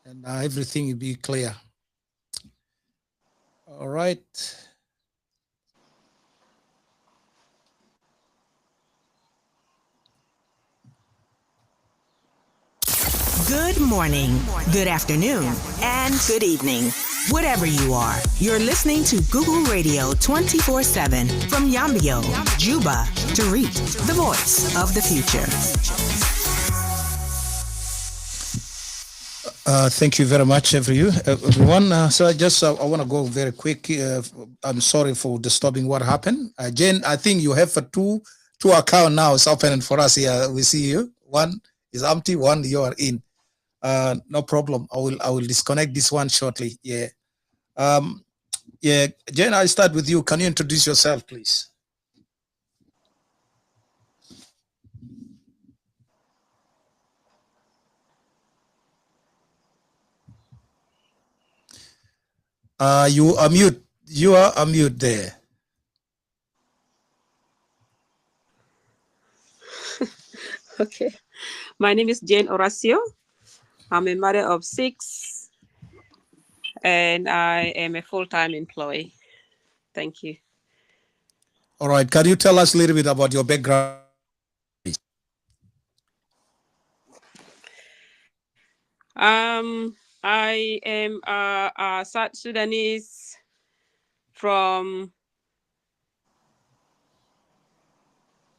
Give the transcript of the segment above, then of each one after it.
and everything will be clear. All right. Good morning, good afternoon, and good evening. Whatever you are, you're listening to Google Radio 24/7 from Yambio, Juba, to Reach, the voice of the future. Thank you very much, everyone. I want to go very quick. I'm sorry for disturbing what happened. Jane, I think you have two account now. It's opening for us here. We see you. One is empty. One you are in. No problem. I will disconnect this one shortly. Yeah. Yeah. Jane, I start with you. Can you introduce yourself, please? You are mute. You are mute there. Okay. My name is Jane Horacio. I'm a mother of 6, and I am a full-time employee. Thank you. All right. Can you tell us a little bit about your background? I am a South Sudanese from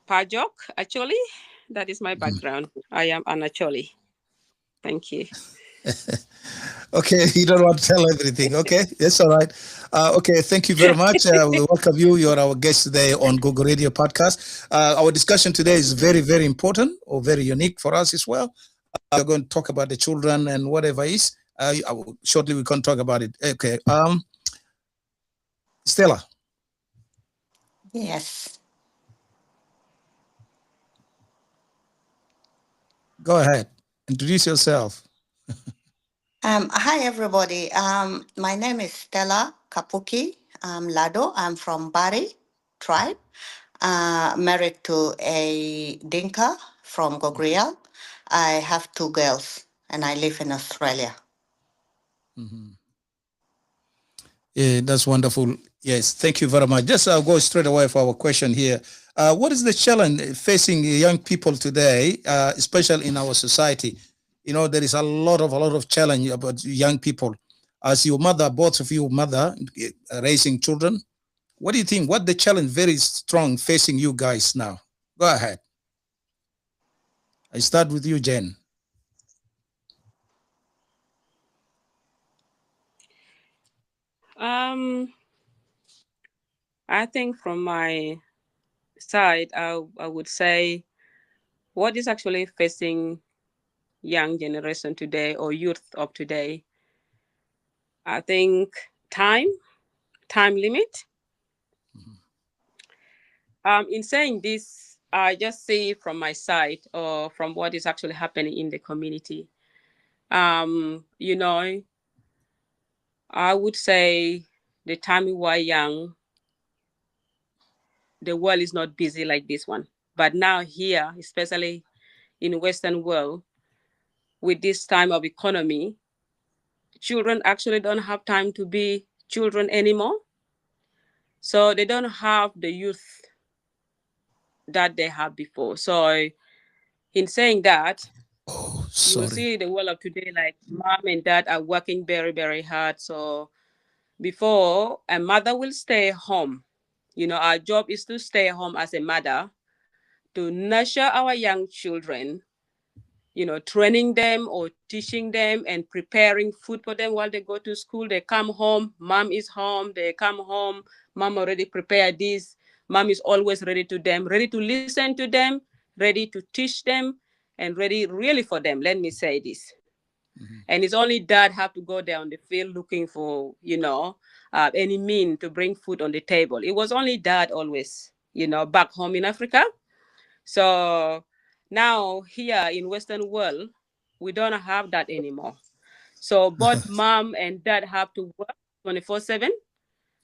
Pajok, actually. That is my background. I am an Acholi. Thank you. Okay, you don't want to tell everything. Okay, that's all right. Okay, thank you very much. We welcome you. You're our guest today on Google Radio Podcast. Our discussion today is very, very important or very unique for us as well. We're going to talk about the children and whatever is. Shortly, we can talk about it. Okay. Stella. Yes. Go ahead. Introduce yourself. Hi, everybody. My name is Stella Kapuki. I'm Lado. I'm from Bari tribe. Married to a Dinka from Gogrial. I have 2 girls, and I live in Australia. Mm-hmm. Yeah, that's wonderful. Yes, thank you very much. Just I'll go straight away for our question here. What is the challenge facing young people today, especially in our society? You know, there is a lot of challenge about young people. As your mother, both of you mother, raising children, what do you think? What the challenge very strong facing you guys now? Go ahead. I start with you, Jen. I think from my side, I would say what is actually facing young generation today or youth of today. I think time limit. In saying this, I just see from my side or from what is actually happening in the community. You know, I would say the time we were young, the world is not busy like this one. But now here, especially in the Western world, with this time of economy, children actually don't have time to be children anymore. So they don't have the youth that they have before. So in saying that, you will see the world of today, like mom and dad are working very, very hard. So before, a mother will stay home. You know, our job is to stay home as a mother to nurture our young children, you know, training them or teaching them and preparing food for them while they go to school. They come home, mom is home, they come home, mom already prepared this. Mom is always ready to listen to them, ready to teach them, and ready really for them. Let me say this. Mm-hmm. And it's only dad have to go there on the field looking for, any mean to bring food on the table. It was only dad always, back home in Africa. So now here in Western world, we don't have that anymore. So both mom and dad have to work 24/7.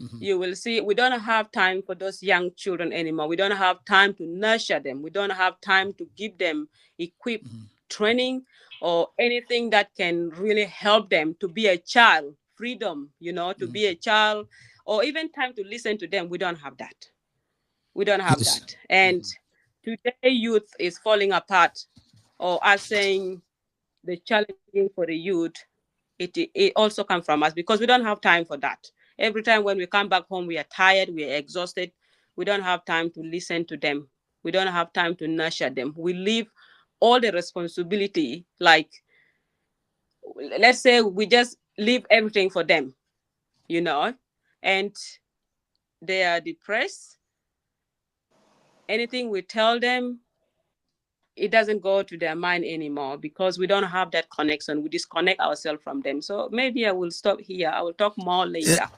Mm-hmm. You will see we don't have time for those young children anymore. We don't have time to nurture them. We don't have time to give them equip, mm-hmm. training or anything that can really help them to be a child, freedom, to be a child, or even time to listen to them. We don't have that. We don't have Yes. that. And today, youth is falling apart, or as saying the challenging for the youth, it also comes from us because we don't have time for that. Every time when we come back home, we are tired, we are exhausted. We don't have time to listen to them. We don't have time to nurture them. We leave all the responsibility, like, let's say we just leave everything for them, and they are depressed. Anything we tell them, it doesn't go to their mind anymore because we don't have that connection. We disconnect ourselves from them. So maybe I will stop here. I will talk more Yeah. later.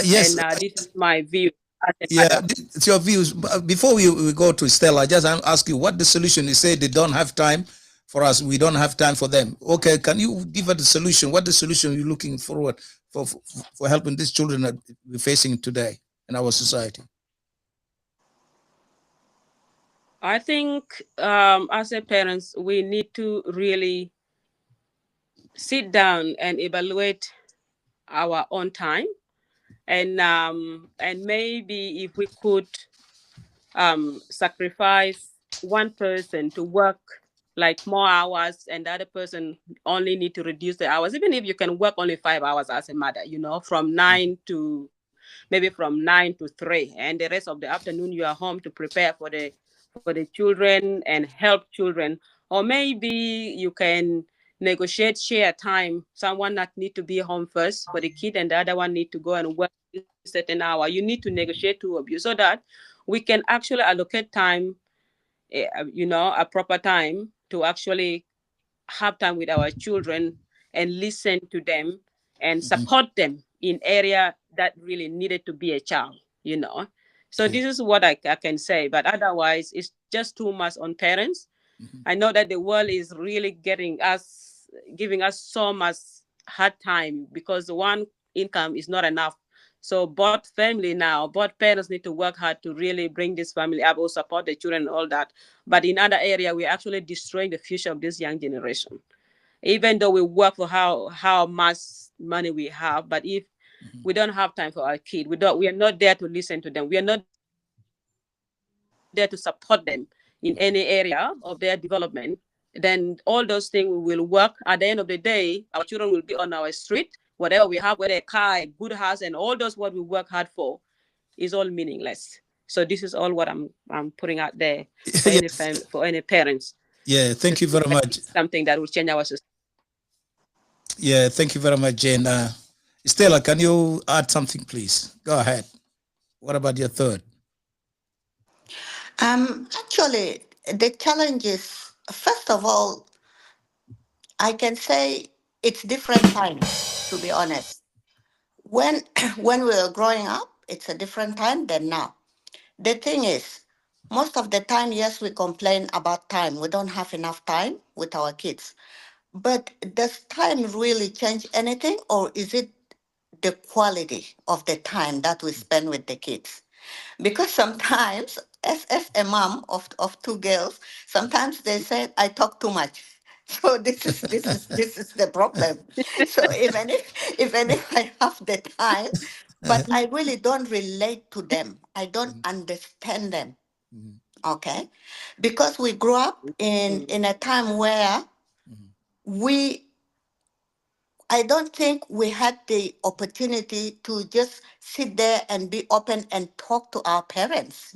Yes. And this is my view as a Yeah, mother. it's your views. Before we go to Stella, just ask you what the solution is. Say they don't have time for us. We don't have time for them. Okay, can you give us the solution? What the solution you're looking forward for helping these children that we're facing today in our society? I think as a parents, we need to really sit down and evaluate our own time, and maybe if we could sacrifice one person to work like more hours, and the other person only need to reduce the hours, even if you can work only 5 hours as a mother, from 9 to 3, and the rest of the afternoon you are home to prepare for the children and help children. Or maybe you can negotiate share time, someone that need to be home first for the kid and the other one need to go and work a certain hour. You need to negotiate two of you so that we can actually allocate time, a proper time to actually have time with our children and listen to them and Mhm. support them in area that really needed to be a child. So Yeah. this is what I can say, but otherwise it's just too much on parents. Mhm. I know that the world is really giving us so much hard time because one income is not enough. So both family now, both parents need to work hard to really bring this family up or support the children and all that. But in other area, we're actually destroying the future of this young generation. Even though we work for how much money we have, but if Mhm. we don't have time for our kid, we are not there to listen to them. We are not there to support them in any area of their development. Then all those things will work. At the end of the day, our children will be on our street. Whatever we have, whether a car, a good house, and all those what we work hard for, is all meaningless. So this is all what I'm putting out there for Yes. for any parents Yeah. to Thank you see very that much. it's something that will change our society. Yeah. Thank you very much, Jane. Stella, can you add something, please? Go ahead. What about your third? Actually, the challenge is, first of all, I can say it's different times, to be honest. When when we were growing up, it's a different time than now. The thing is, most of the time, yes, we complain about time. We don't have enough time with our kids. But does time really change anything, or is it the quality of the time that we spend with the kids? Because sometimes, as a mom of two girls, sometimes they say I talk too much. So this is the problem. So even if I have the time, but I really don't relate to them. I don't understand them. Mhm. Okay, because we grew up in a time where Mhm. we I don't think we had the opportunity to just sit there and be open and talk to our parents,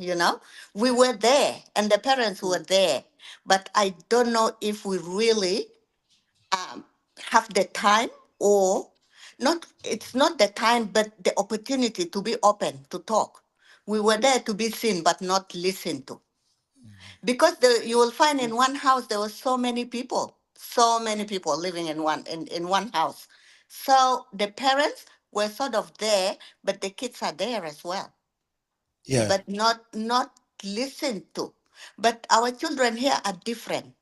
We were there and the parents were there. But I don't know if we really um, have the time, or not, it's not the time, but the opportunity to be open, to talk. We were there to be seen, but not listened to. Because you will find in one house there were so many people living in one house. So the parents were sort of there, but the kids are there as well, Yeah. but not listened to. But our children here are different,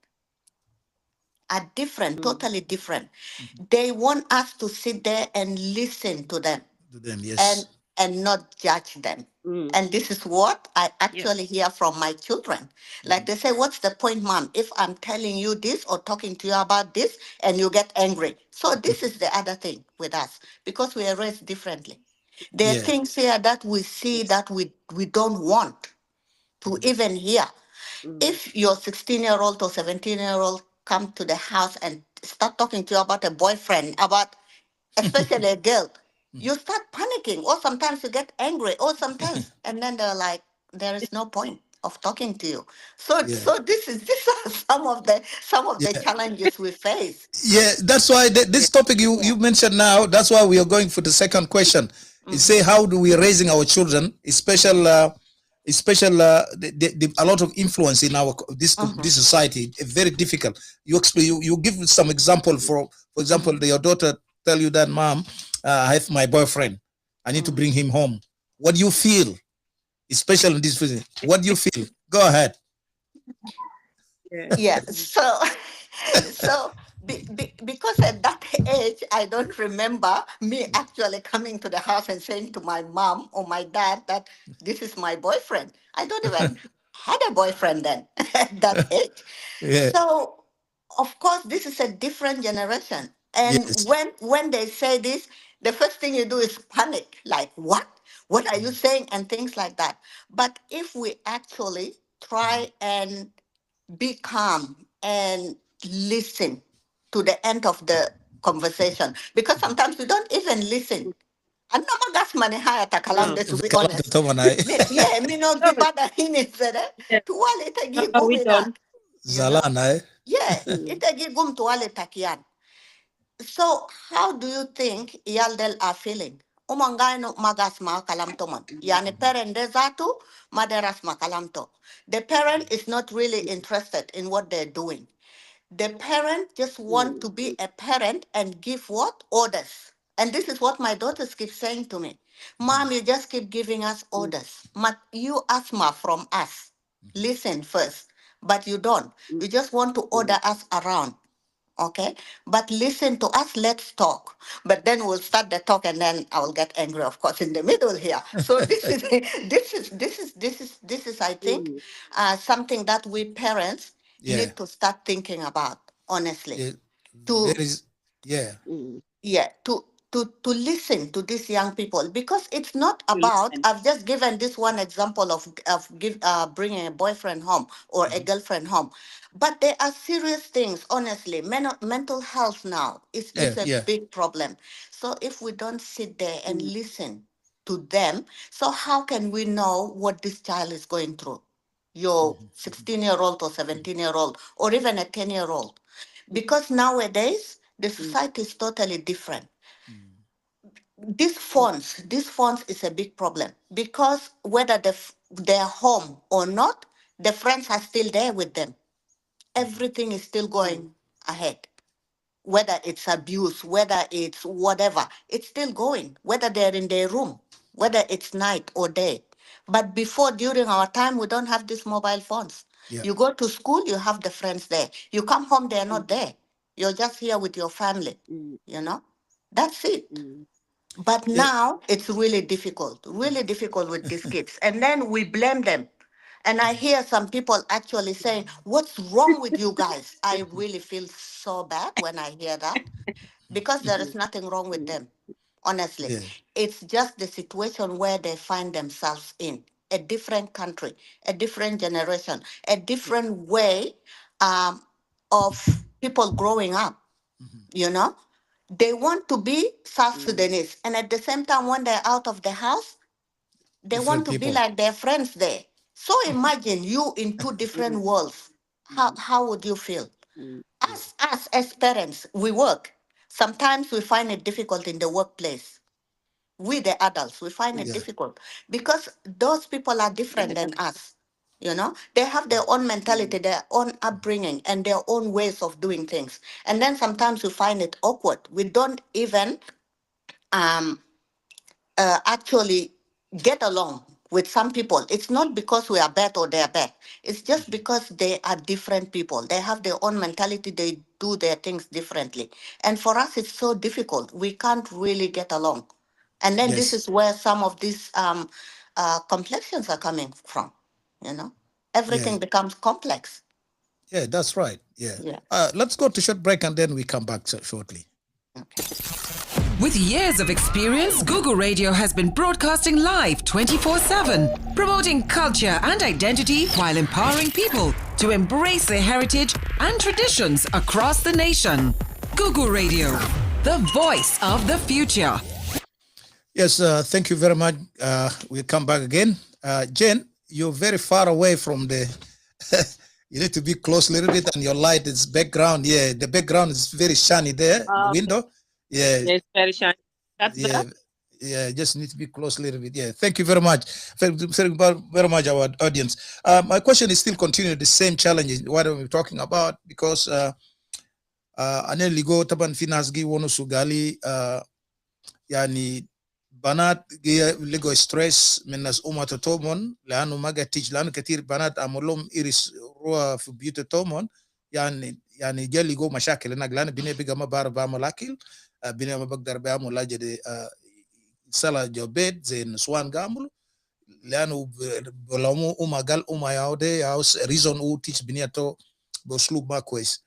totally different. Mhm. They want us to sit there and listen to them. To them, And yes. and not judge them. Mm. And this is what I Yeah. actually hear from my children. Like they say, what's the point, mom, if I'm telling you this or talking to you about this and you get angry? So this is the other thing with us because we are raised differently. There are Yeah. things here that we see Yes. that we don't want to even hear. Mm. If your 16-year-old or 17-year-old come to the house and start talking to you about a boyfriend, about especially a girl, you start panicking, or sometimes you get angry, or sometimes, and then they're like, there is no point of talking to you. So, Yeah. so these are some of the Yeah. challenges we face. Yeah, that's why Yeah. this topic you Yeah. mentioned now, that's why we are going for the second question. Is Mm-hmm. say how do we raising our children, a lot of influence in our Mm-hmm. this society, very difficult. You explain, you give some example. For example, Mm-hmm. your daughter tell you that, mom, I have my boyfriend, I need to Mm-hmm. bring him home. What do you feel, especially in this visit? What do you feel? Go ahead. Yeah. Yeah. Mm. So, so because at that age, I don't remember me actually coming to the house and saying to my mom or my dad that this is my boyfriend. I don't even had a boyfriend then at that age. Yeah. So, of course, this is a different generation. And Yes. when they say this, the first thing you do is panic. Like, what? What are you saying? And things like that. But if we actually try and be calm and listen to the end of the conversation, because sometimes we don't even listen. And no magas mani haya Oh. takalam de, to be Kalam to honest. Tomanai. Yeah, me no No, gibada hinisere yeah. to wale tagi No, we guminak, don't. you know? Zalana. Yeah, Mm. itagi gum to wale takian. So how do you think Yaldel are feeling? Umangay no magas ma kalamto man. Yani parent desatu maderas ma kalamto. The parent is not really interested in what they're doing. The parent just want Mm. to be a parent and give what? Orders. And this is what my daughters keep saying to me. Mom, you just keep giving us Mm. orders. You asthma from us. Listen first. But you don't. Mm. You just want to Mm. order us around. Okay, but listen to us, let's talk. But then we'll start the talk and then I will get angry, of course, in the middle here. So this is this is I think Mm. something that we parents Yeah. need to start thinking about, honestly. Yeah. To Very. Yeah. Mm. yeah, to listen to these young people, because it's not To about, listen. I've just given this one example of bringing a boyfriend home or a girlfriend home, but there are serious things, honestly. Mental health now Yeah. is a Yeah. big problem. So if we don't sit there and listen to them, so how can we know what this child is going through, your 16-year-old or 17-year-old or even a 10-year-old? Because nowadays the Mm. society is totally different. These phones is a big problem, because whether they're home or not, the friends are still there with them. Everything is still Mm. going ahead. Whether it's abuse, whether it's whatever, it's still going, whether they're in their room, whether it's night or day. But before, during our time, we don't have these mobile phones. Yeah. You go to school, you have the friends there. You come home, they're Mm. not there. You're just here with your family, Mm. you know? That's it. Mm. But Yeah. now it's really difficult with these kids. And then we blame them. And I hear some people actually saying, what's wrong with you guys? I really feel so bad when I hear that, because there is nothing wrong with Mm. them, honestly. Yeah. It's just the situation where they find themselves in a different country, a different generation, a different way um, of people growing up, you know? They want to be South Mm. Sudanese. And at the same time, when they're out of the house, they want Different to be people. like their friends there. So imagine you in two different Mm. worlds. How would you feel? Mm. Yeah. Us as parents, we work. Sometimes we find it difficult in the workplace. We, the adults, we find it Yeah. difficult because those people are different Yeah. than us. They have their own Mm. mentality, their own upbringing, and their own ways of doing things. And then sometimes we find it awkward. We don't even um, actually get along with some people. It's not because we are bad or they are bad. It's just because they are different people. They have their own mentality. They do their things differently. And for us, it's so difficult. We can't really get along. And then this Yes. is where some of these complexions are coming from. You know, Yeah. everything becomes complex. Yeah, that's right. Yeah. Yeah. Let's go to short break and then we come back shortly. Okay. With years of experience, Google Radio has been broadcasting live 24/7, promoting culture and identity while empowering people to embrace their heritage and traditions across the nation. Google Radio, the voice of the future. Yes, thank you very much. We'll come back again. Jane, you're very far away from the. You need to be close a little bit, and your light is background. Yeah, the background is very shiny there, the window. Yeah, It's very shiny. That's yeah, better. yeah. Just need to be close a little bit. Yeah, thank you very much. Thank you very much, our audience. My question is still continuing the same challenges. What are we talking about? Because أنا اللي جو طبعا في ناس جي ونو سوغالي يعني بنات لقوا ستريس من ناس تومون لانه ما قاعد تيجي لانه كثير بنات عملوا لهم إيرس روا في بيوت تومون يعني جا لقوا مشاكل هناك لانه بني بقى ما بعرف بعمل اكل بني ما بقدر بعمل حاجه سلا جوبيت زي النسوان قاموا لانه بلومو قال ياودي ياو ريزون او تيجي بني تو باسلوب ما كويس.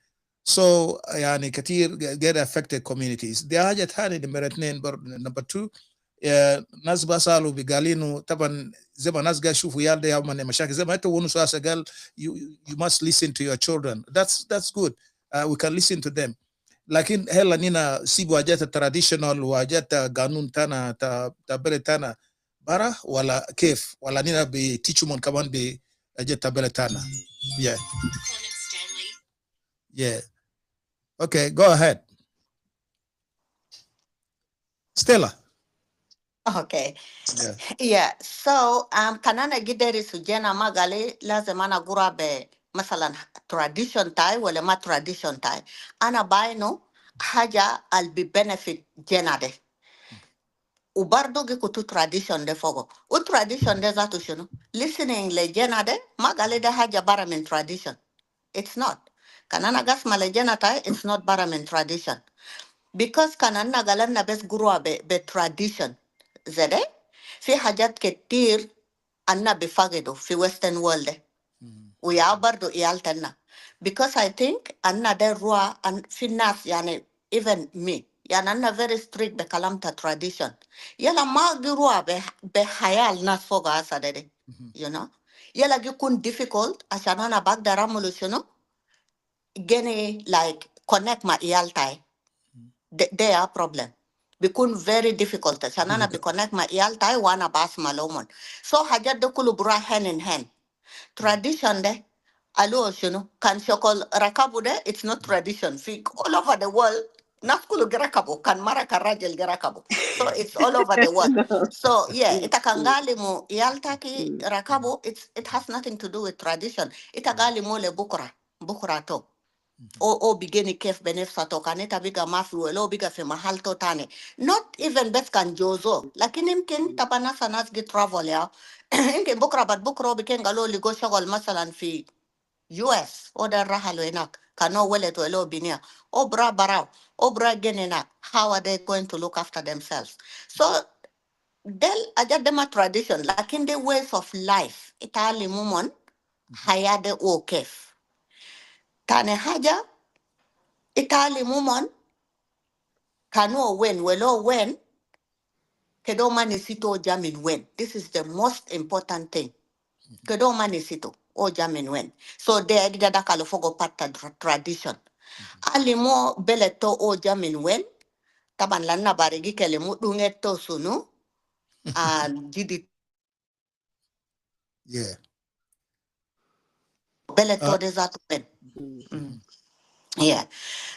So يعني كثير get affected communities. دي حاجة ثانية نمبر 2. نمبر 2 ناس بسالوا بقالينه طبعا زي ما ناس قال شوفوا يا ده يوم مشاكل زي ما انت ونو ساسا قال you must listen to your children. That's good. We can listen to them. لكن هلا نينا سيبوا حاجات traditional وحاجات قانون تانا تابلة تانا برا ولا كيف ولا نينا بتيجمون كمان بحاجات تابلة تانا. Yeah. Yeah. Okay, go ahead. Stella. Okay. Yeah. Yeah. So kanana gideri sujena magali lazima ana gura be masalan tradition tai wala ma tradition tai. Ana baino haja al be benefit jenade. Ubardo ge kutu tradition de fogo. U tradition de zatu shunu. Listening le jenade magali de haja baramin tradition. It's not. Kanana gas malejena tai, it's not baramin tradition. Because kanana galan na bes gurua be tradition. Zede? Fi hajat ketir anna bifagedo fi western world. We are bardo ialtenna. Because I think anna de rua and finas yani even me. Yan anna very strict be kalamta tradition. Yala ma gurua be hayal nas foga asadede. You know? Yala gikun difficult asanana bagdaramulu gene like connect my iyaltai. They are problem. Bikun very difficult. Sanana be connect my iyaltai wana bas malomon. So hajat de kulu bra hand in hand. Tradition de alo kan shokol rakabu de it's not tradition. Fik all over the world. Naskulu gerakabu kan mara karajel gerakabu. So it's all over the world. So yeah, itakangali mu iyaltaki rakabu. It has nothing to do with tradition. Itagali mo le bukura to. O bigeni kef benef sato kaneta biga mafi welo biga fe mahal to tane. Not even best kan jozo. Lakini imkin tabana sanas gi travel ya. Imkin bukra bat bukro biken galo ligo shagol masalan fi US. O da rahalo enak. Kano wele to elo binia. O bra barao. O bra genena. How are they going to look after themselves? So del ajadema tradition. Lakin the ways of life. Itali mumon. Hayade o kef. Tane haja Itali mumon kanu when welo when kedo manisito jamin when. This is the most important thing. Kedo manisito o jamin when. So there dida kalofogo pata tradition. Ali mo beleto o jamin when. Taban lanna barigi kele mudungeto sunu. Jidi Yeah. beleto desatu when. Yeah.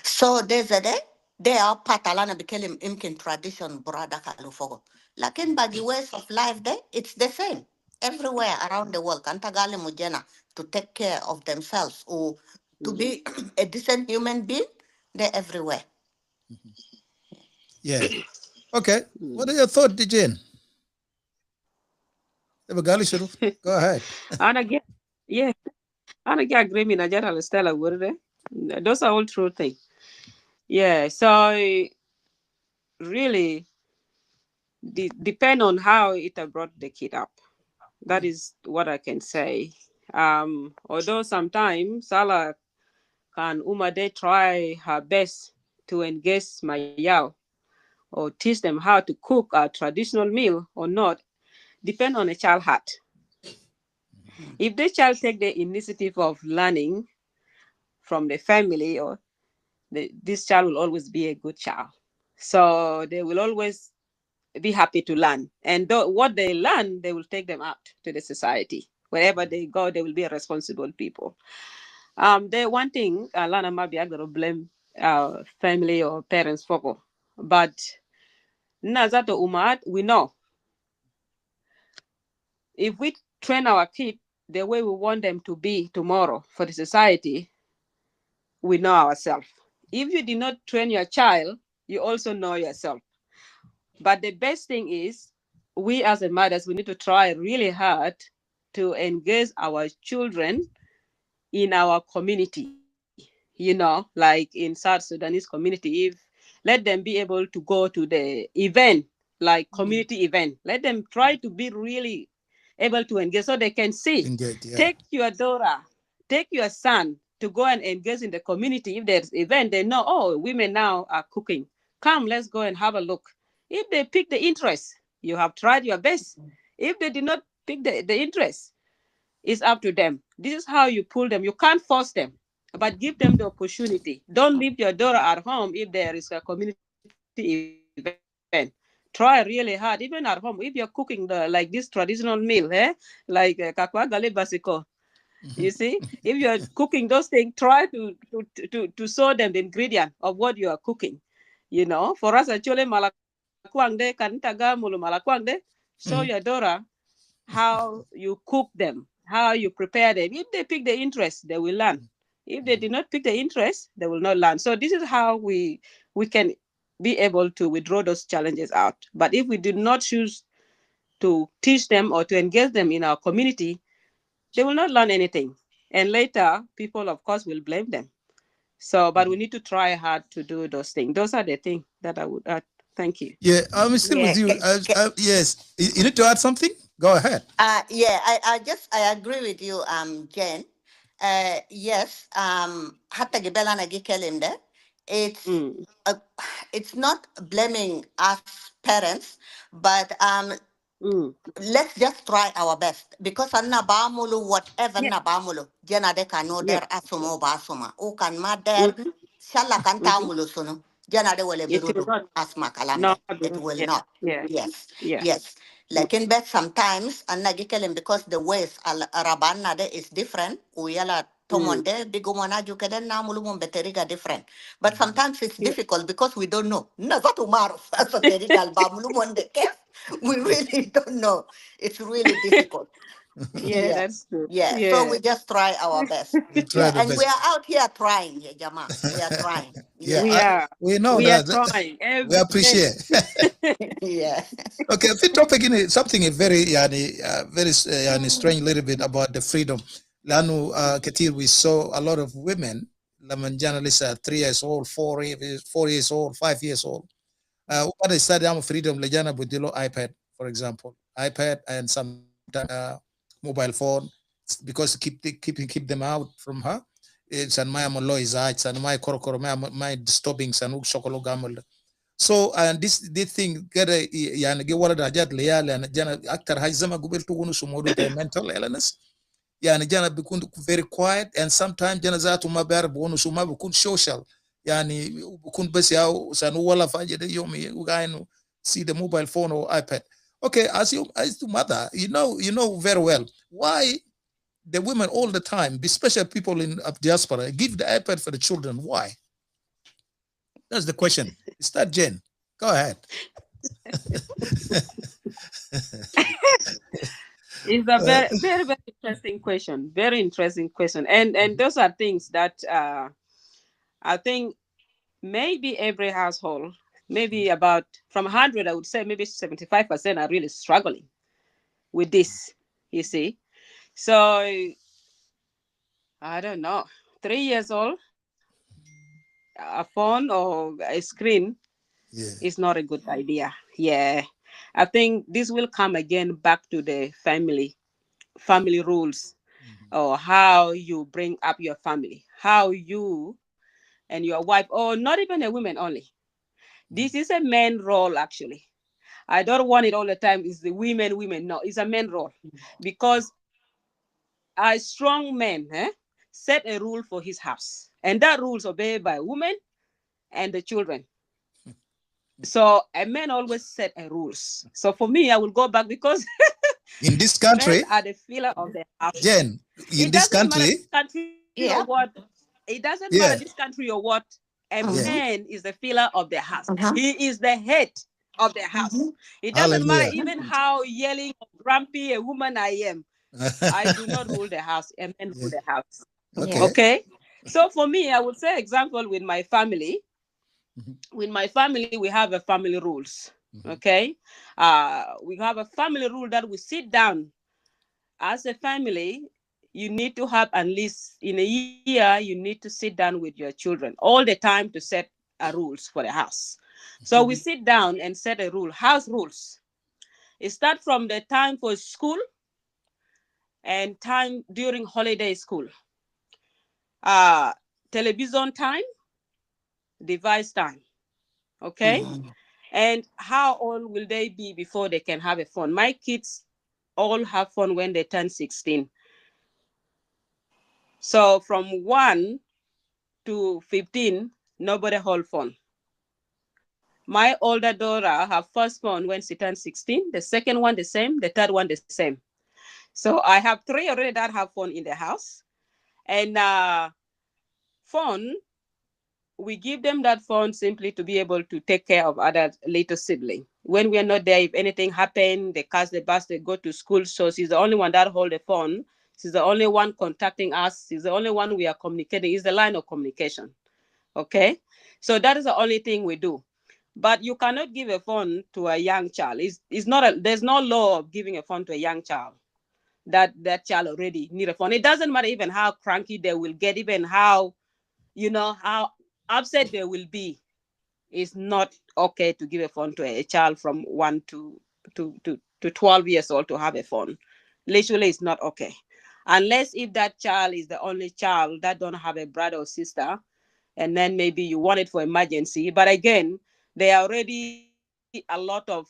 So there's a day, they are patalana became imkin tradition brother kalufogo. Lakin bagi ways of life there, it's the same. Everywhere around the world, kantagali mujena to take care of themselves or to be a decent human being, they're everywhere. Yeah. Okay. What are your thoughts, Jane? Go ahead. Ana get yeah. Ana get agreement na jara Stella word. Those are all true things. Yeah. So really depend on how it brought the kid up. That is what I can say. Although sometimes Salah can Umade try her best to engage my Yao or teach them how to cook a traditional meal or not, depend on a child heart. If the child take the initiative of learning from the family, or this child will always be a good child. So they will always be happy to learn. And what they learn, they will take them out to the society. Wherever they go, they will be responsible people. The one thing, Lana Mabi, I gotta blame family or parents for, but Nazato Umat, we know if we train our kid the way we want them to be tomorrow for the society, we know ourselves. If you did not train your child, you also know yourself. But the best thing is, we as a mothers, we need to try really hard to engage our children in our community. Like in South Sudanese community, if let them be able to go to the event, like community event, let them try to be really able to engage so they can see. Engage, yeah. Take your daughter, take your son to go and engage in the community. If there's event, they know, oh, women now are cooking. Come, let's go and have a look. If they pick the interest, you have tried your best. If they did not pick the interest, it's up to them. This is how you pull them. You can't force them, but give them the opportunity. Don't leave your daughter at home if there is a community event. Try really hard, even at home. If you're cooking like this traditional meal, like kakwa gale basiko. You see, if you're cooking those things, try to show them the ingredient of what you are cooking. For us, actually, malakwang de kantaga mulu malakwang de. Show your daughter how you cook them, how you prepare them. If they pick the interest, they will learn. If they did not pick the interest, they will not learn. So this is how we can be able to withdraw those challenges out. But if we do not choose to teach them or to engage them in our community, they will not learn anything. And later, people, of course, will blame them. So, but we need to try hard to do those things. Those are the things that I would add. Thank you. Yeah, I'm still with you. Yes, you need to add something? Go ahead. I agree with you, Jen. Yes, hatta gibela na gikelimde. It's uh, it's not blaming us parents, but let's just try our best because anna bamulu whatever Yeah. na bamulu jena de kano Yeah. der asumo basuma o kan ma der shalla kan tamulu sunu jena de wele It will birudu not. asma No. kalamde it will Yeah. not. Yeah. Yes, Yeah. yes, like in bed sometimes anna gikelem because the ways al rabanna de is different uyala tomonde bigumana jukeden na mulumum beteriga different, but sometimes it's Yeah. difficult because we don't know na zatu maruf asa terigal ba mulumonde we really don't know. It's really difficult. Yeah, Yeah. that's true. Yeah. So Yeah. we just try our best. We try Yeah. the And we best. are out here trying, yeah, Jama. We are trying. Yeah, Yeah. We are. we know We are that. trying We every day. appreciate. Yeah. Okay, في topic in something very very strange little bit about the freedom. لأنه كتير we saw a lot of women لما جانا لسه 3 years old, 4 years old, 5 years old. What they started on freedom لجانا بديله iPad, for example, iPad and some mobile phone because keep them out from her. It's an my amoloiza, it's an my korokoro, my disturbing sanuk shokolo gamal. So and this thing get a yani get wala da jat layal and jana actor hay zama gubel to gunu sumodu the mental illness yani jana bikun very quiet and sometimes jana zatu ma bar bonu suma bikun social yani bikun bas yaw sanu wala faje de yomi ugainu see the mobile phone or iPad. Okay, as the mother, you know very well why the women all the time, especially people in diaspora, give the iPad for the children. Why? That's the question. Start, Jen. Go ahead. It's a very, very, very interesting question. Very interesting question. And those are things that I think maybe every household, maybe about from 100, I would say maybe 75% are really struggling with this, you see. So I don't know, 3 years old, a phone or a screen Yeah. is not a good idea. Yeah. I think this will come again back to the family rules, or how you bring up your family, how you and your wife, or not even a woman only. This is a man role actually. I don't want it all the time. It's the women. No, it's a man role, because a strong man set a rule for his house, and that rules obeyed by women and the children. So a man always set a rules. So for me, I will go back, because In this men country, are the pillar of the house. Jen, in It this doesn't matter country, this country or Yeah. what. It doesn't matter yeah, this country or what. A yeah. man is the pillar of the house. Uh-huh. He is the head of the house. Mhm. It doesn't matter Hallelujah. even how yelling or grumpy a woman I am. I do not rule the house. A man Yeah. rule the house. Okay. Okay. So for me, I would say example with my family. Mhm. With my family, we have a family rules. Mhm. Okay. We have a family rule that we sit down as a family. You need to have at least in a year, you need to sit down with your children all the time to set rules for the house. So we sit down and set a rule, house rules. It starts from the time for school and time during holiday school. Uh, Television time, device time. Okay. Mhm. And how old will they be before they can have a phone? My kids all have phone when they turn 16. So from 1 to 15, nobody hold phone. My older daughter, her first phone when she turned 16, the second one the same, the third one the same. So I have 3 already that have phone in the house. And phone, we give them that phone simply to be able to take care of other little sibling. When we are not there, if anything happen, they catch the bus, they go to school. So she's the only one that hold the phone. She's the only one contacting us. She's the only one we are communicating. It's the line of communication. Okay. So that is the only thing we do. But you cannot give a phone to a young child. It's not there's no law of giving a phone to a young child. That child already need a phone. It doesn't matter even how cranky they will get, even how how upset they will be. It's not okay to give a phone to a child from 1 to 12 years old to have a phone. Literally, it's not okay. Unless if that child is the only child that don't have a brother or sister, and then maybe you want it for emergency. But again, there are already a lot of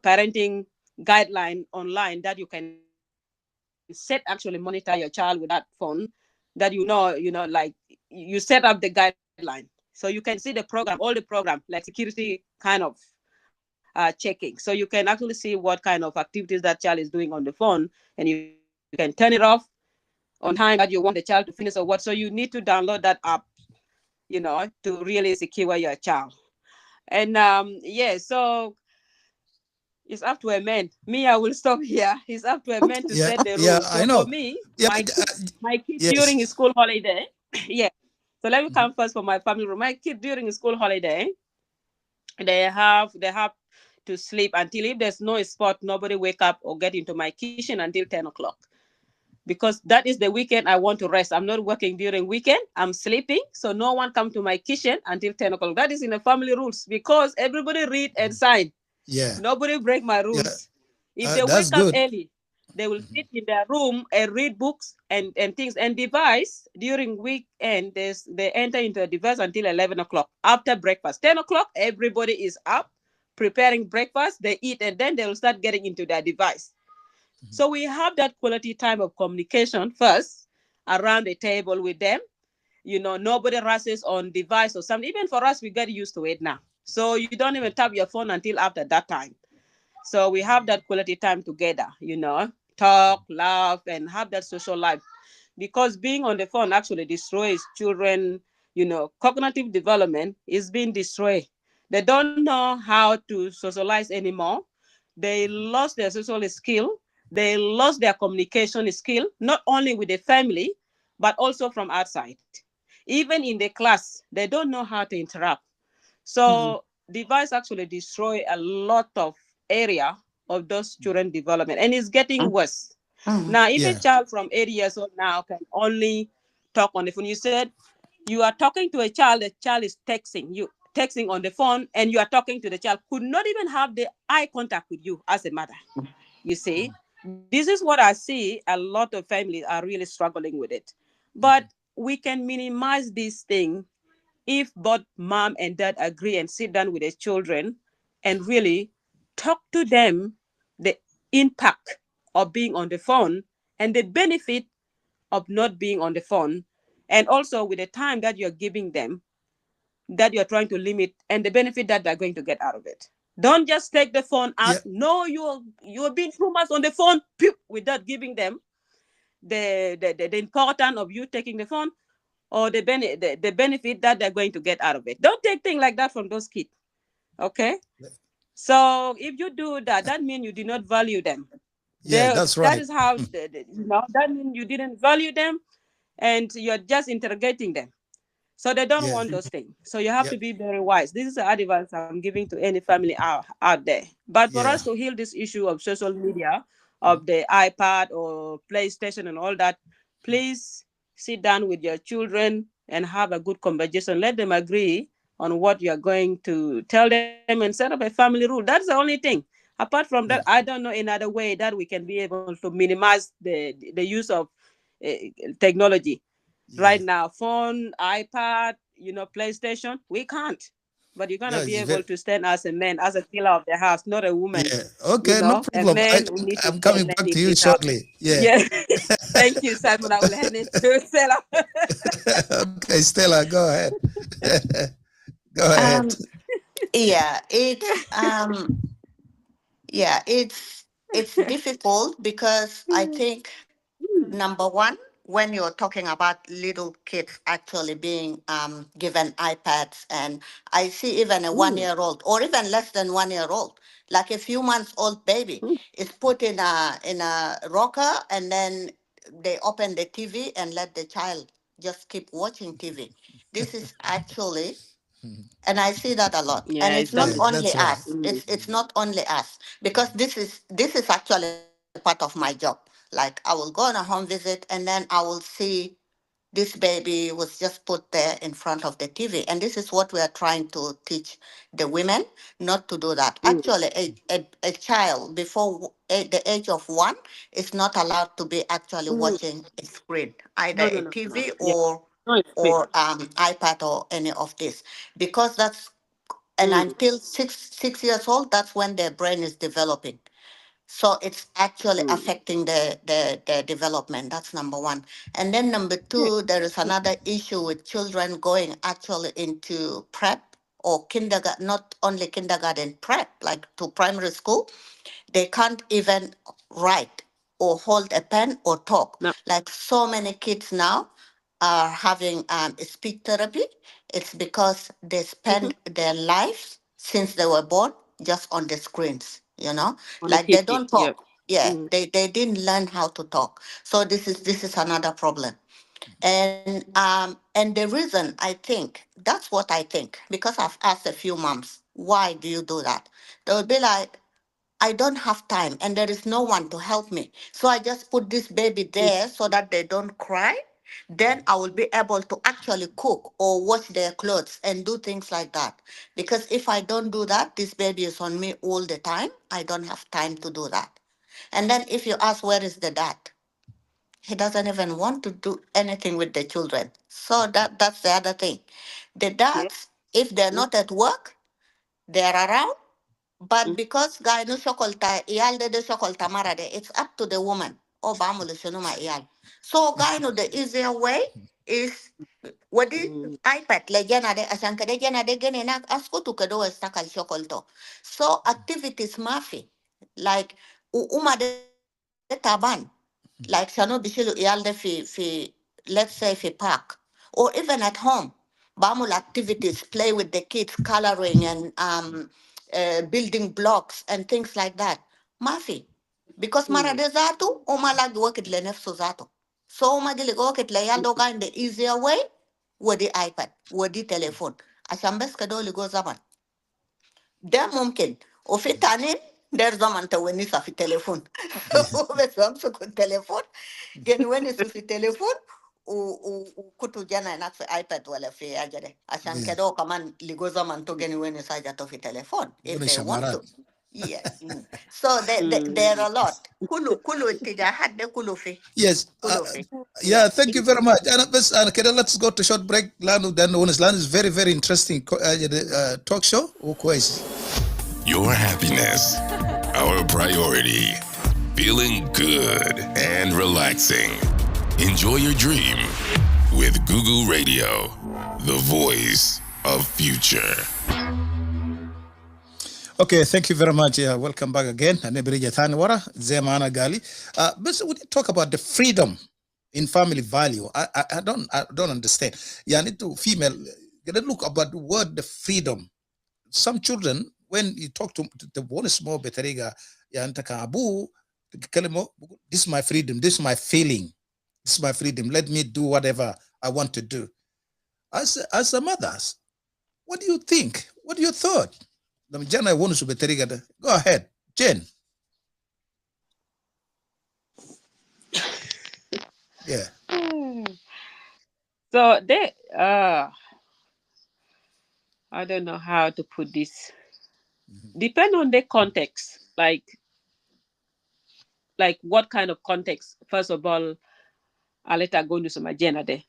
parenting guideline online that you can set, actually monitor your child with that phone, that like you set up the guideline. So you can see the program, all the program, like security kind of checking. So you can actually see what kind of activities that child is doing on the phone, and you can turn it off on time that you want the child to finish or what. So you need to download that app, to really secure your child. And yeah, so it's up to a man. Me, I will stop here. It's up to a man to Yeah, set the yeah, rules. I So for know. me, Yeah, my kid during his yes. school holiday, yeah. So let me Mhm. come first for my family room. My kid during his school holiday, they have to sleep until, if there's no sport, nobody wake up or get into my kitchen until 10 o'clock, because that is the weekend. I want to rest. I'm not working during weekend. I'm sleeping. So no one come to my kitchen until 10 o'clock. That is in the family rules, because everybody read and sign. Yeah, Nobody break my yeah. rules. If they That's wake up good. early, they will sit in their room and read books and things and device during weekend. They enter into a device until 11 o'clock after breakfast. 10 o'clock, everybody is up preparing breakfast. They eat and then they will start getting into their device. So we have that quality time of communication first around the table with them. Nobody rushes on device or something. Even for us, we get used to it now. So you don't even tap your phone until after that time. So we have that quality time together, talk, laugh, and have that social life. Because being on the phone actually destroys children, cognitive development is being destroyed. They don't know how to socialize anymore. They lost their social skill. They lost their communication skill, not only with the family, but also from outside. Even in the class, they don't know how to interact. Mhm. So device actually destroy a lot of area of those children development, and it's getting worse. Mhm. Now, if a Yeah. child from 8 years old now can only talk on the phone, you said you are talking to a child, the child is texting you. texting on the phone and you are talking to the child, could not even have the eye contact with you as a mother. You see, this is what I see. A lot of families are really struggling with it. But we can minimize this thing if both mom and dad agree and sit down with their children and really talk to them the impact of being on the phone and the benefit of not being on the phone, and also with the time that you're giving them, that you're trying to limit, and the benefit that they're going to get out of it. Don't just take the phone out. Yeah. No, you're being too much on the phone without giving them the importance of you taking the phone, or the benefit that they're going to get out of it. Don't take things like that from those kids. Okay? So if you do that, that means you did not value them. Yeah, that's That right. is how, that means you didn't value them and you're just interrogating them. So they don't Yeah. want those things. So you have Yeah. to be very wise. This is the advice I'm giving to any family out there. But for Yeah. us to heal this issue of social media, of the iPad or PlayStation and all that, please sit down with your children and have a good conversation. Let them agree on what you're going to tell them and set up a family rule. That's the only thing. Apart from that, Yeah. I don't know another way that we can be able to minimize the use of uh, technology right Yeah. now. Phone, iPad, PlayStation, we can't. But you're gonna be That's able very. to stand as a man, as a pillar of the house, not a woman. Yeah. Okay. No A problem. man who need to I'm stand coming and back lead to you this house. shortly. Yeah. Yeah. Thank you, Simon. I will hand it to Stella. Okay, Stella, go ahead. Go ahead. Um, yeah, it's difficult because I think number one, when you're talking about little kids actually being given iPads, and I see even a Mm, 1 year old or even less than 1 year old, like a few months old baby, mm, is put in a rocker, and then they open the TV and let the child just keep watching TV. This is actually, and I see that a lot. And yeah, it's not Yeah, exactly. only that's right. us. Mm, It's not only us, because this is actually part of my job. Like, I will go on a home visit and then I will see this baby was just put there in front of the TV. And this is what we are trying to teach the women, not to do that. mm, Actually, a child before the age of 1 is not allowed to be actually mm. watching a screen, either No, no, a no, no. TV Yeah, or no, it's free. iPad or any of this, because that's, and Mm, until six years old, that's when their brain is developing. So it's actually mm. affecting the development. That's number one. And then number Yeah. two, there is another issue with children going actually into prep or kindergarten, not only kindergarten, prep, like to primary school. They can't even write or hold a pen or talk. No. Like, so many kids now are having speech therapy. It's because they Mm-hmm. spend their lives since they were born just on the screens. On the Like, they TV. don't Yep. talk. Yeah, Mm. they didn't learn how to talk. So this is another problem. And the reason, I think, that's what I think, because I've asked a few moms, why do you do that? They will be like, I don't have time and there is no one to help me. So I just put this baby Mm. there so that they don't cry. Then I will be able to actually cook or wash their clothes and do things like that. Because if I don't do that, this baby is on me all the time. I don't have time to do that. And then if you ask, where is the dad? He doesn't even want to do anything with the children. So that's the other thing. The Yeah. dads, if they're Mm. not at work, they're around, but Mm. because guy no shokolta iyal de shokolta mara de, it's up to the woman. Oh, bamulu shunuma iyal. So guy no, the easier way is wadi Mm. iPad le jana de asanka de jana de gene na asko to kedo estakal shokolto. So activities mafi, like uma de taban, like shano bishilu iyal de fi let's say fi park, or even at home. Bamul activities, play with the kids, coloring and building blocks and things like that. Mafi. Because mara Mm. de zatu, uma lagi wakit le nefsu zatu. So uma gili go wakit le yaldo in the easier way, wadi iPad, wadi telephone. Ashan bes kadoli go zaman. ده ممكن. وفي تاني دير زمن تونسها في التليفون. بس بمسك التليفون، ينونسوا في التليفون kutu jana nak fi iPad wala fi ajade. Ashan Yeah. kedo kaman ligoza man to geni weni saja to fi telephone if Gonna they want shamarat. to. Yes. So there are a lot. Kulu itijahat de Yes. kulu fi. Yeah, Yeah. thank you very much. And okay, let's go to short break. Lanu, then honest, Lanu is very, very interesting talk show. Your happiness, our priority. Feeling good and relaxing. Enjoy your dream with Google Radio, the voice of future. Okay, thank you very much. Welcome back again. Nebrija Thanwara, Zemana Gali. But we talk about the freedom in family value. I don't understand. Yeah, I need to female. Get a look about the word the freedom. Some children, when you talk to the one small beteriga, ya antaka abu, this is my freedom, this is my feeling, this is my freedom. Let me do whatever I want to do. As a mothers, what do you think? What do you thought? Jen, I want to be go ahead, Jen. Yeah. So I don't know how to put this. Depend on the context, like what kind of context. First of all, I'll let her go into some agenda there.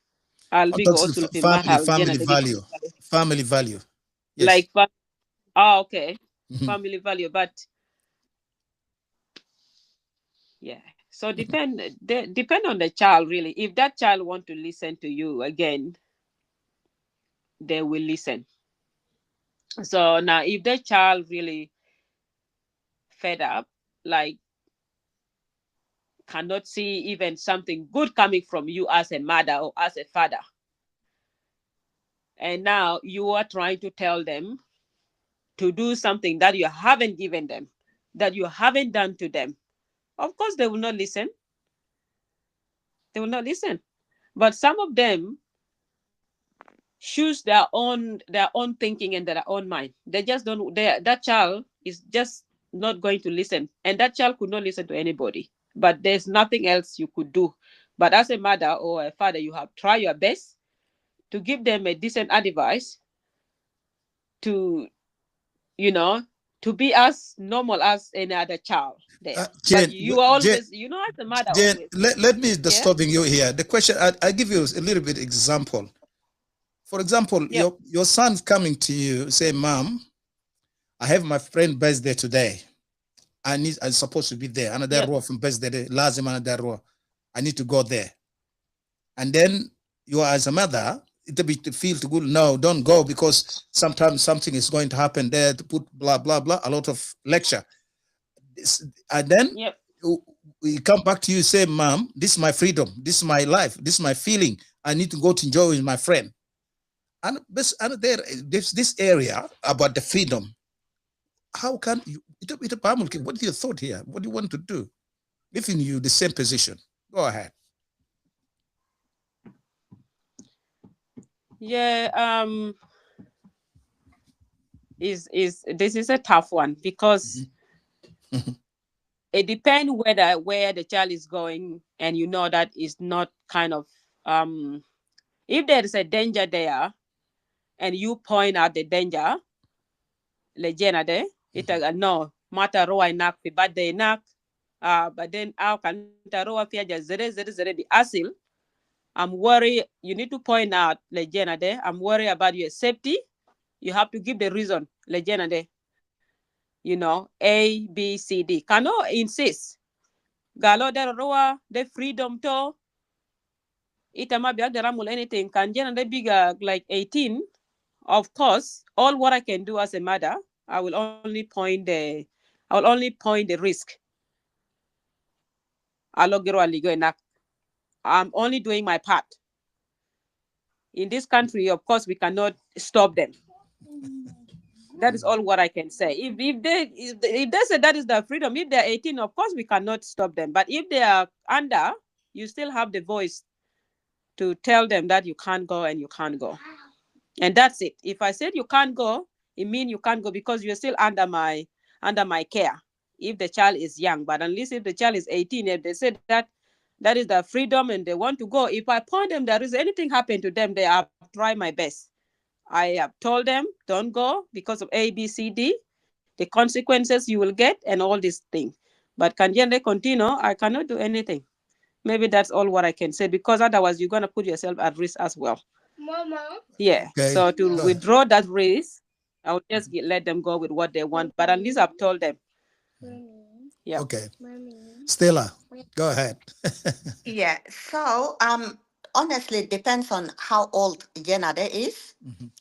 I'll be go also family value. Family value. Yes. Like, okay. Family value, but yeah. So depend on the child really. If that child want to listen to you again, they will listen. So now, if the child really fed up, like cannot see even something good coming from you as a mother or as a father, and now you are trying to tell them to do something that you haven't given them, that you haven't done to them, of course they will not listen. They will not listen. But some of them choose their own thinking and their own mind. They just don't. That child is just not going to listen, and that child could not listen to anybody. But there's nothing else you could do. But as a mother or a father, you have tried your best to give them a decent advice, to to be as normal as any other child there. Jen, but you always, Jen, as a mother, Jen, always. let me disturbing you here. The question, I give you a little bit example. For example, your son's coming to you, say, Mom, I have my friend birthday today. I'm supposed to be there. Another row from birthday, lazim another row. I need to go there. And then you as a mother, it feel too good. No, don't go, because sometimes something is going to happen there, to put blah, blah, blah, a lot of lecture. And then we come back to you, say, Mom, this is my freedom. This is my life. This is my feeling. I need to go to enjoy with my friend. And there's this area about the freedom. How can you, what is your thought here? What do you want to do? If in you the same position, go ahead. Yeah, this is a tough one, because it depends where the child is going, and you know that is not kind of if there is a danger there, and you point out the danger, legenade, it no matter roa nak fi bad nak, but then how can roa fi zere bi asil. I'm worried. You need to point out, legenade, I'm worried about your safety. You have to give the reason, legenade. A, B, C, D. Kano insist. Galo de roa the freedom to. Itama biag de ramul anything. Can de bigger like 18. Of course, all what I can do as a mother, I will only point the risk. I'm only doing my part. In this country, of course, we cannot stop them. That is all what I can say. If they say that is the freedom, if they're 18, of course we cannot stop them. But if they are under, you still have the voice to tell them that you can't go and you can't go. And that's it. If I said you can't go, it means you can't go, because you're still under my care. If the child is young, but unless if the child is 18, if they said that That is their freedom, and they want to go. If I point them, there is anything happen to them, they have tried my best. I have told them, don't go because of A, B, C, D, the consequences you will get, and all these things. But can they continue? I cannot do anything. Maybe that's all what I can say, because otherwise you're gonna put yourself at risk as well. Mama. Yeah. Okay. So to Go ahead. withdraw that risk, I'll just let them go with what they want. But at least I've told them. Yeah. Okay. Stella, go ahead. Yeah. So honestly, it depends on how old Jenade is.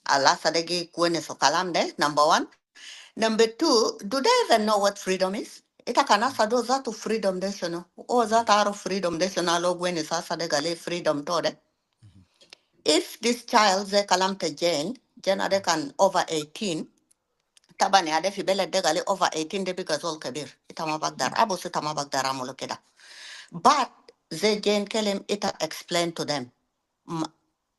Alasadegi Gwene Sokalamde, number one. Number two, do they even know what freedom is? Ita kana sado to freedom desiono. O that aro freedom desiono Gwene sasa de gale freedom tode. If this child ze kalamte Jenade can over 18, tabani ade fi bele de gale over 18 de biga zol kabir. Ita mabagdar. Abu sita mabagdar amulo keda. But the Jane Kelem ita explain to them.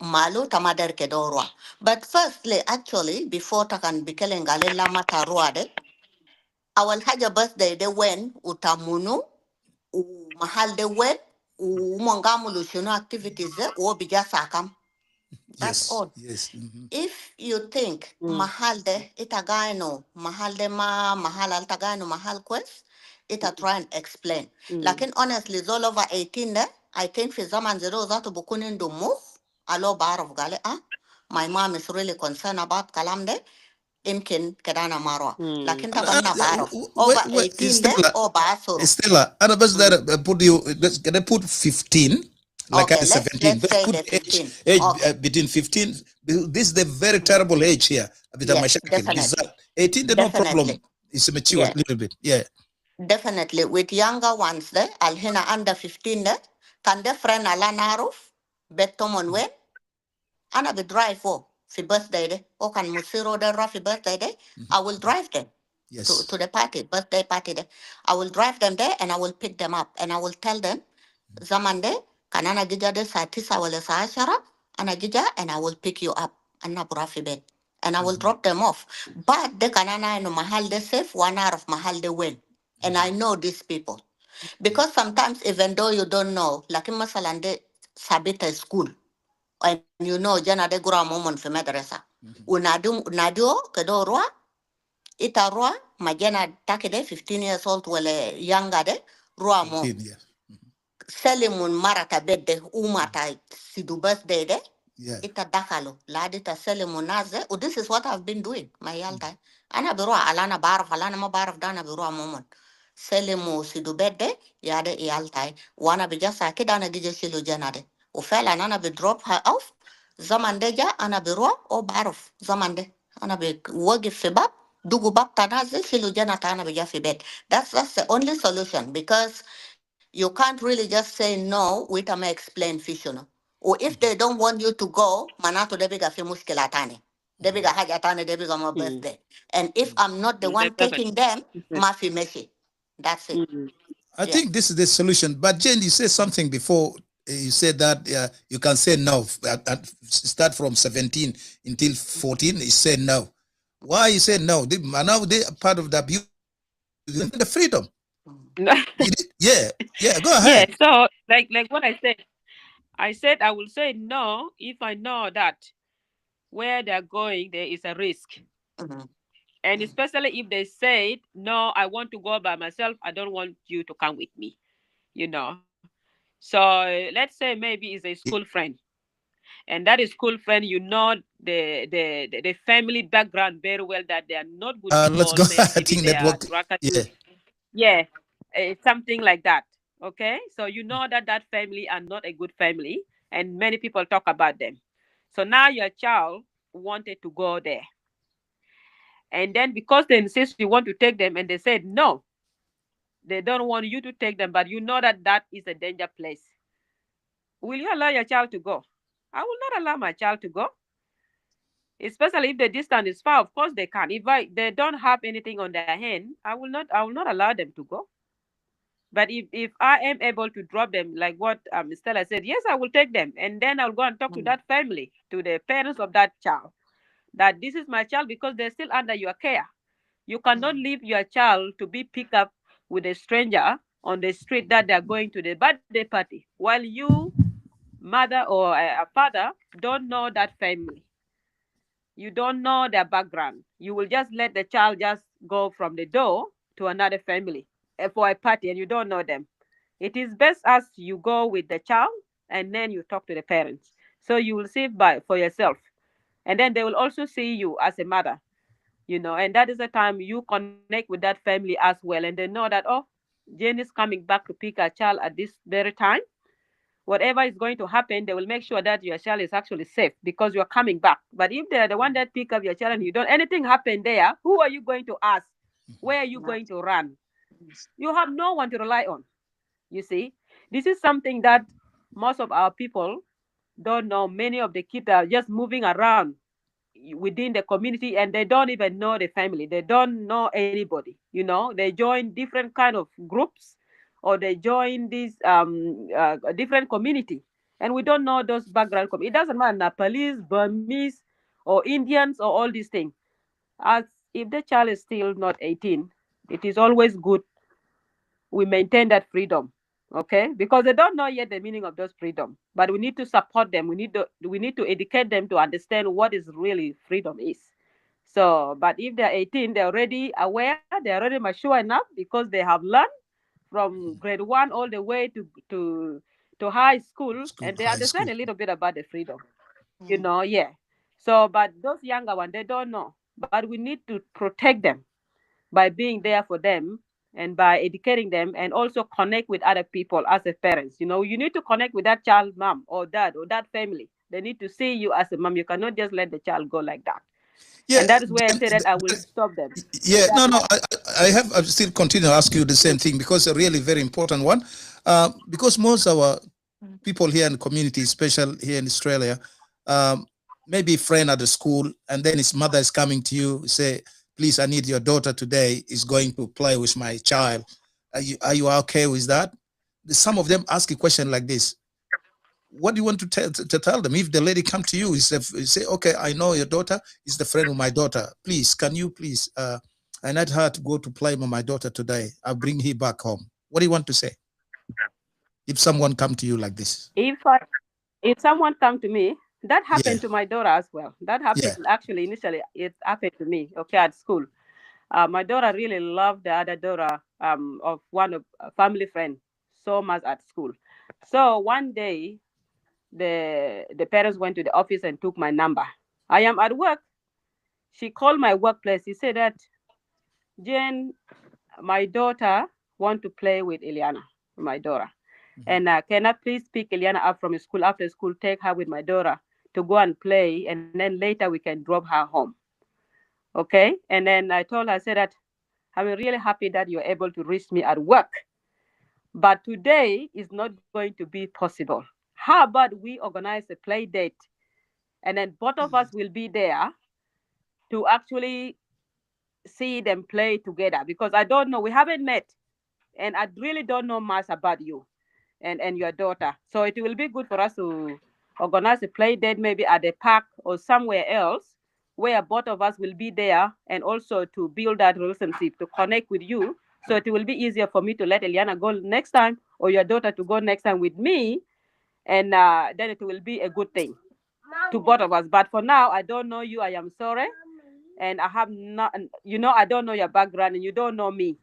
Malu tamader kedorwa. But firstly, actually, before takan bikelen gale lama tarwa de, awal haja birthday de wen utamunu, u mahal de wen, u mongamulu shuno activities de, u bija sakam. That's Yes. all. Yes. If you think mahal de itagaino, mahal de mahal al tagaino, mahal quest, ita try and explain. Lakin honestly, it's all over 18 de, I think for zaman zero zato bukunin do move, alo bar of gale, my mom is really concerned about kalam de, imkin kedana marwa. Lakin tabanna bar of over 18 de, or basuru. Stella, أنا بس داير put you, can I put 15? Like Okay, at let's 17. Let's say put the age, 15. age between 15. This is the very terrible age here. With the Yes, mashakil. definitely. 18, no problem. Definitely. It's mature a Yeah. little bit. Yeah. Definitely. With younger ones, alhina under 15, can the friend ala naruf, betomon wen, ana be drive for birthday, o kan musiro de ra for birthday, I will drive them Yes. to the party, birthday party. I will drive them there and I will pick them up and I will tell them, Zamande, kanana gija de sa tisa wale sa ashara, ana gija and I will pick you up. Anna brafi bed. And I will drop them off. But the kanana no mahal de safe, 1 hour of mahal de well. And I know these people. Because sometimes even though you don't know, like in Masalande Sabita school, and you know jana de gura momon fi madrasa. Unadio kedorwa, itarwa, majana takede 15 years old wale younger de, rua mo. 18, yeah. Selimun marata bedde umata sidu birthday de Yeah. ita dakalo ladi ta selimun naze. This is what I've been doing my yalta ana birua alana barf alana ma barf dana birua momon selimu sidu bedde yade yalta wana bijasa kida ana gije shilu janade ufela nana be drop her off zamandeja ana birua o barf zamande ana be wagi fibab dugu bab tanaze shilu janata ana bija fi bed. That's the only solution because you can't really just say no with a explain fission. Or if they don't want you to go, manato debiga fi mushkila tani. Debiga haja tani debiga my birthday. And if I'm not the one taking them, mafi meshi. That's it. I Yeah. think this is the solution. But Jane, you said something before. You said that you can say no. Start from 17 until 14. You said no. Why you said no? Now they are part of the abuse, the freedom. Yeah. Go ahead. Yeah. So like what I said I will say no if I know that where they're going there is a risk. And especially if they say no, I want to go by myself, I don't want you to come with me, you know. So let's say maybe it's a school friend, and that is school friend, you know, the family background very well, that they are not good people. Let's go. I Maybe think they that are work. drug Yeah. yeah, something like that. Okay, so you know that family are not a good family, and many people talk about them. So now your child wanted to go there, and then because they insist you want to take them, and they said no, they don't want you to take them, but you know that is a danger place. Will you allow your child to go? I will not allow my child to go, especially if the distance is far. Of course they can. If they don't have anything on their hand, I will not allow them to go. But if I am able to drop them, like what Stella said, yes, I will take them, and then I'll go and talk to that family, to the parents of that child, that this is my child, because they're still under your care. You cannot leave your child to be picked up with a stranger on the street that they're going to the birthday party, while you, mother or a father, don't know that family. You don't know their background. You will just let the child just go from the door to another family for a party, and you don't know them. It is best as you go with the child and then you talk to the parents. So you will see by for yourself. And then they will also see you as a mother, and that is the time you connect with that family as well. And they know that, oh, Jane is coming back to pick her child at this very time. Whatever is going to happen, they will make sure that your child is actually safe because you're coming back. But if they're the one that pick up your child and you don't anything happen there, who are you going to ask? Where are you going to run? You have no one to rely on. You see, this is something that most of our people don't know. Many of the kids are just moving around within the community and they don't even know the family. They don't know anybody. They join different kind of groups or they join this different community, and we don't know those background. It doesn't matter, Nepalese, Burmese, or Indians, or all these things. As if the child is still not 18, it is always good we maintain that freedom, okay, because they don't know yet the meaning of those freedom, but we need to support them. We need to educate them to understand what is really freedom is. So but if they're 18, they're already aware, they're already mature enough because they have learned from grade 1 all the way to high school, School, and they high school. understand a little bit about the freedom. Yeah. So but those younger ones, they don't know, but we need to protect them by being there for them and by educating them, and also connect with other people as a parents. You need to connect with that child mom or dad or that family. They need to see you as a mom. You cannot just let the child go like that. Yeah, And that is where I then, say that I will stop them. yeah, That no, no, like I still continue to ask you the same thing because a really very important one. Because most of our people here in the community, especially here in Australia, um, maybe friend at the school, and then his mother is coming to you, say, please, I need your daughter today is going to play with my child. Are you okay with that? Some of them ask a question like this. What do you want to tell them? If the lady come to you, say, okay, I know your daughter is the friend of my daughter. Please, can you please, I need her to go to play with my daughter today. I'll bring her back home. What do you want to say? If someone come to you like this? if someone come to me, that Yeah, happened to my daughter as well. That happened yeah. actually initially. It happened to me. Okay, at school. My daughter really loved the other daughter of one of a family friend so much at school. So one day the parents went to the office and took my number. I am at work. She called my workplace. She said that, Jane, my daughter want to play with Eliana, my daughter. Mhm. And can I please pick Eliana up from school after school, take her with my daughter to go and play, and then later we can drop her home. Okay. And then I told her, I said that I'm really happy that you're able to reach me at work. But today is not going to be possible. How about we organize a play date and then both of us will be there to actually see them play together? Because I don't know, we haven't met, and I really don't know much about you and your daughter. So it will be good for us to organize a play date maybe at the park or somewhere else where both of us will be there, and also to build that relationship, to connect with you. So it will be easier for me to let Eliana go next time or your daughter to go next time with me, and then it will be a good thing to both of us. But for now, I don't know you. I am sorry. And I have not, I don't know your background and you don't know me.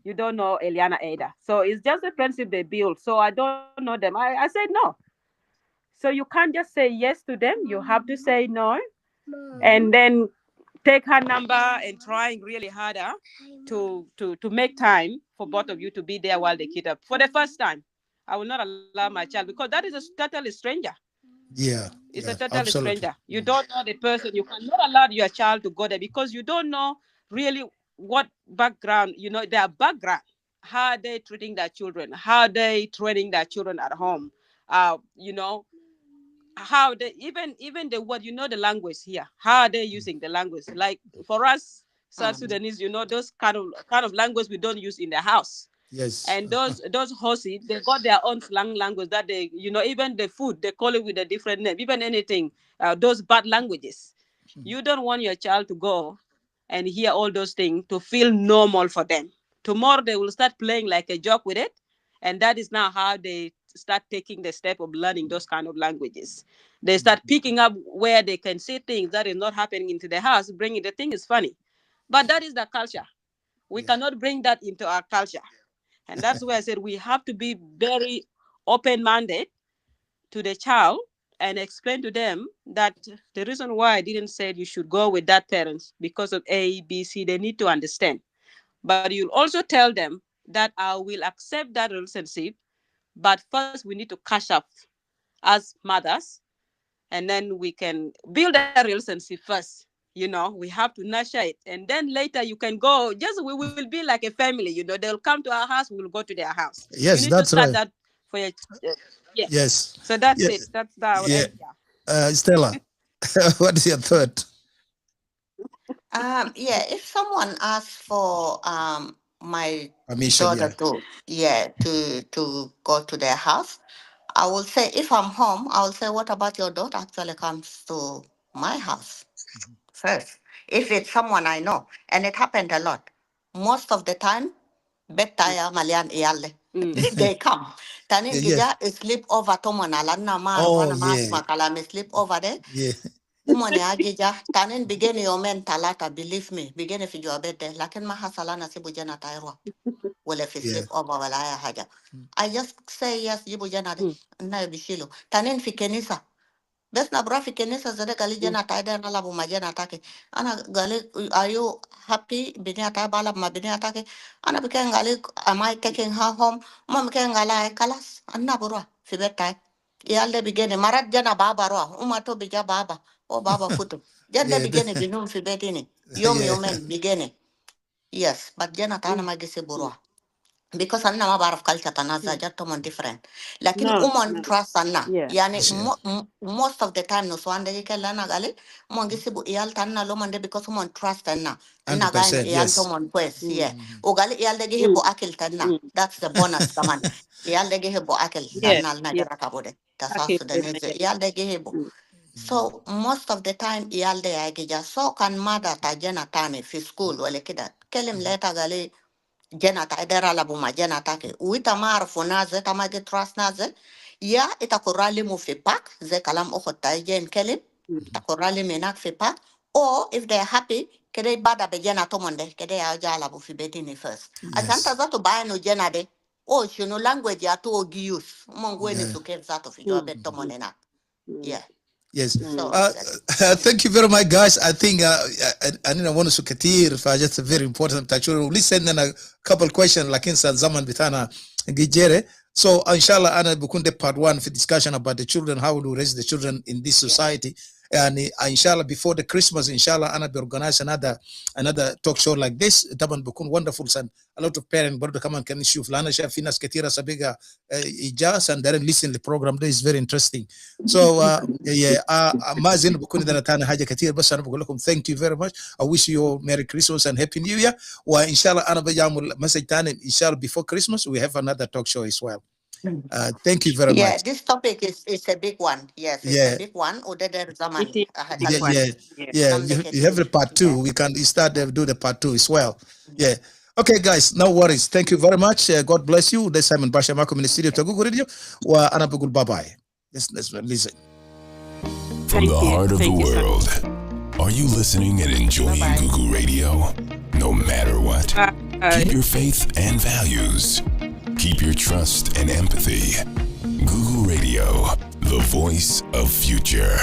You don't know Eliana either. So it's just a friendship they build. So I don't know them. I said no. So you can't just say yes to them. You have to say no. And then take her number and trying really harder to make time for both of you to be there while they kid up. For the first time, I will not allow my child, because that is a totally stranger. Yeah, It's a yeah, totally absolutely. stranger. You don't know the person. You cannot allow your child to go there because you don't know really what background, their background, how they treating their children, how they training their children at home, you know, how they even the word, the language here, how are they using the language? Like for us South Sudanese, those kind of language we don't use in the house. Yes. And those Hosi, they got their own slang language that they, even the food, they call it with a different name, even anything, those bad languages. You don't want your child to go and hear all those things to feel normal for them. Tomorrow they will start playing like a joke with it, And that is now how they start taking the step of learning those kind of languages. They start picking up where they can see things that is not happening into the house, bringing the thing is funny. But that is the culture. We cannot bring that into our culture. And that's why I said we have to be very open-minded to the child and explain to them that the reason why I didn't say you should go with that parents because of A, B, C, they need to understand. But you'll also tell them that I will accept that relationship, but first we need to catch up as mothers, and then we can build a relationship first. We have to nurture it, and then later you can go. Just we will be like a family. They'll come to our house, we'll go to their house. Yes, you need that's to start right. that for your yes. Yes. So that's Yeah. it. That's that. Yeah. Stella, what is your thought? If someone asks for my Permission, daughter to go to their house, I will say, if I'm home, I will say, what about your daughter actually comes to my house first? If it's someone I know, and it happened a lot, most of the time, betaya malian iyalle. They come. Tani Yes. gija sleep over tomona lanna mar Oh, wana mas yeah. makala sleep over there. Yeah. Umone agija tanin begin your men talata, believe me, begin if you are better. Lakin mahasalana sibu jana tairwa. Well, if you Yeah. sleep over walaya haja. I just say yes, jibu jana de na bishilo. Tanin fi kenisa. Bes na bra fi kenisa zade gali jana taida na labu majana take. Ana gali, are you happy? Bini ata bala ma bini atake. Ana biken gali, am I taking her home? Mom ken gala kalas. Anna burwa fi betai. Iyalde bigene marat jana baba roa. Umato bija baba. Oh, Baba Futu. Janda Yeah. begini binum fi betini. Yom Yeah. yomen begini. Yes, but jana tana magisi burwa. Because anna ma baraf culture tana za jatomon different. Lakin No. trust anna. Yeah. Yani Yeah. most of the time no swande yike lana gali gisi bu iyal tana lomande because trust anna. Anna gain 100%. iyal Yes. tomon quest. Yeah. Ugali iyal de gihe bu akil tana. That's the bonus kaman. Iyal de gihe bu akil Yeah. tana na Yeah. jara kabode. That's Okay. also the needs. Iyal de gihe bu. So most of the time iyalde agija so kan mada ta jena tani fi school wale kida kelim leta gali jena ta idara la buma jena take uita marfu naze tamage trust naze ya ita kurali mu fi park ze kalam okhot ta jen kelim ta kurali menak fi park, or if they're happy kede bada be jena tomonde kede ya jala bu fi betini first asanta Yes. zato bayano jena de o shino language ya to gius mongweni Yeah. suke zato fi jo bet tomonde na. Yeah. Yes. So Thank you very much, guys. I think I didn't want to katir for just a very important actually. Listen and a couple questions like in zaman bitana gijere. So inshallah, ana bukunde part 1 for discussion about the children, how to raise the children in this society. And inshallah, before the Christmas, inshallah, ana be organize another talk show like this. Taban bukun wonderful, and a lot of parents برضه كمان كان يشوف لأن شايف في ناس كثيرة سابقة إجازة and then listen the program. This is very interesting. So ما زين بكون إذا نتانا حاجة كثير بس أنا بقول لكم thank you very much. I wish you all Merry Christmas and Happy New Year. وإن شاء الله أنا بجامل مسج تاني إن شاء الله before Christmas we have another talk show as well. Thank you very much. Yeah, this topic is a big one. Yes, it's a big one. Udeder zaman. You have the part 2. We can start to do the part 2 as well. Yeah. Okay, guys, no worries. Thank you very much. God bless you. This time in Basha Makum in the studio to Google Radio. Wa ana bugul bye bye. Let's listen. From the heart of the world, are you listening and enjoying Google Radio? No matter what, keep your faith and values. Keep your trust and empathy. Google Radio, the voice of future.